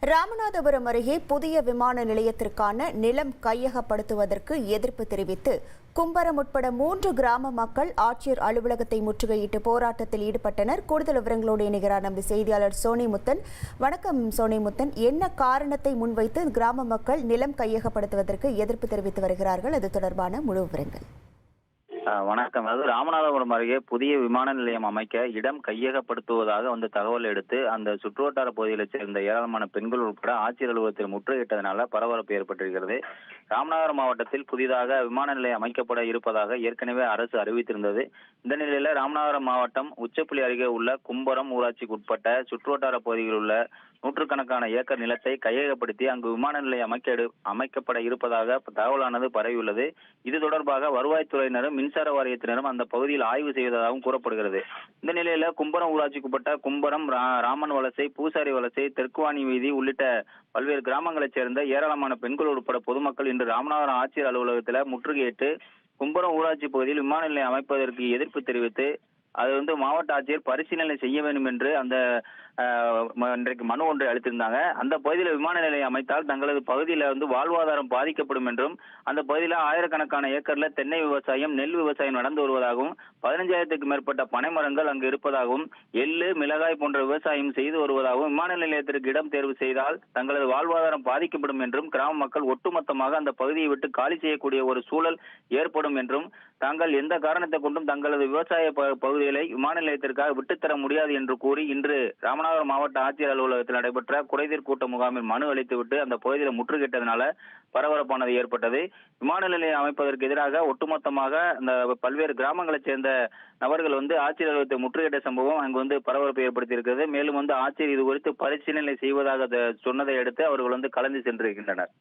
ராமநாதபுரம் அருகே புதிய விமான நிலையத்திற்கான நிலம் கையகப்படுத்துவதற்கு எதிர்ப்பு தெரிவித்து கும்பரம் உட்பட 3 கிராம மக்கள் ஆட்சியர் அலுவலகத்தை முற்றுகையிட்டு போராட்டத்தில் ஈடுபட்டனர். கூடுதல் விவரங்களோடு இணைகிறார் நமது செய்தியாளர் சோனிமுத்தன். வணக்கம் சோனிமுத்தன், என்ன காரணத்தை முன்வைத்து கிராம மக்கள் நிலம் கையகப்படுத்துவதற்கு எதிர்ப்பு தெரிவித்து வருகிறார்கள்? அது தொடர்பான முழு விவரங்கள். வணக்கம். அதாவது ராமநாதபுரம் அருகே புதிய விமான நிலையம் அமைக்க இடம் கையகப்படுத்துவதாக தகவல் எடுத்து அந்த சுற்றுவட்டார பகுதிகளைச் சேர்ந்த ஏராளமான பெண்கள் உட்பட ஆட்சியர் அலுவலகத்தில் முற்றுகையிட்டதனால பரபரப்பு ஏற்பட்டிருக்கிறது. ராமநாதபுரம் மாவட்டத்தில் புதிதாக விமான நிலையம் அமைக்கப்பட இருப்பதாக ஏற்கனவே அரசு அறிவித்திருந்தது. இந்த நிலையில ராமநாதபுரம் மாவட்டம் உச்சப்புலி அருகே உள்ள கும்பரம் ஊராட்சிக்கு உட்பட்ட சுற்றுவட்டார பகுதிகளில் உள்ள நூற்றுக்கணக்கான ஏக்கர் நிலத்தை கையகப்படுத்தி அங்கு விமான நிலையம் அமைக்கப்பட இருப்பதாக தகவலானது பரவியுள்ளது. இது தொடர்பாக வருவாய்த்துறையினரும் மின்சார வாரியத்தினரும் அந்த பகுதியில் ஆய்வு செய்வதாகவும் கூறப்படுகிறது. இந்த நிலையில கும்பரம் ஊராட்சிக்குட்பட்ட கும்பரம், ராமன் வலசை, பூசாரி வலசை, தெற்குவாணி வீதி உள்ளிட்ட பல்வேறு கிராமங்களைச் சேர்ந்த ஏராளமான பெண்கள் உட்பட பொதுமக்கள் இன்று ராமநாதபுரம் ஆட்சியர் அலுவலகத்தில் முற்றுகையிட்டு கும்பரம் ஊராட்சி பகுதியில் விமான நிலையம் அமைப்பதற்கு எதிர்ப்பு தெரிவித்து அது மாவட்ட ஆட்சியர் பரிசீலனை செய்ய வேண்டும் என்று இன்றைக்கு மனு ஒன்றை அளித்திருந்தாங்க. அந்த பகுதியில் விமான நிலையம் அமைத்தால் தங்களது பகுதியில் வாழ்வாதாரம் பாதிக்கப்படும் என்றும், அந்த பகுதியில் ஆயிரக்கணக்கான ஏக்கர்ல தென்னை விவசாயம், நெல் விவசாயம் நடந்து வருவதாகவும், 15,000க்கும் மேற்பட்ட பனை மரங்கள் அங்கு இருப்பதாகவும், எள்ளு, மிளகாய் போன்ற விவசாயம் செய்து வருவதாகவும், விமான நிலையத்திற்கு இடம் தேர்வு செய்தால் தங்களது வாழ்வாதாரம் பாதிக்கப்படும் என்றும், கிராம மக்கள் ஒட்டுமொத்தமாக அந்த பகுதியை விட்டு காலி செய்யக்கூடிய ஒரு சூழல் ஏற்படும் என்றும், தாங்கள் எந்த காரணத்தை கொண்டும் தங்களது விவசாய பகுதிகளை விமான நிலையத்திற்காக விட்டுத்தர முடியாது என்று கூறி இன்று ராமநாதபுரம் மாவட்ட ஆட்சியர் அலுவலகத்தில் நடைபெற்ற குறைதீர் கூட்ட முகாமில் மனு அளித்துவிட்டு அந்த பகுதியில் முற்றுகையிட்டதனால பரபரப்பானது ஏற்பட்டது. விமான நிலையம் அமைப்பதற்கு எதிராக ஒட்டுமொத்தமாக அந்த பல்வேறு கிராமங்களைச் சேர்ந்த நபர்கள் ஆட்சியர் அலுவலகத்தை முற்றுகையிட்ட சம்பவம் அங்கு பரபரப்பு ஏற்படுத்தியிருக்கிறது. மேலும் ஆட்சியர் இது குறித்து பரிசீலனை செய்வதாக சொன்னதை அடுத்து அவர்கள் கலந்து சென்றிருக்கின்றனர்.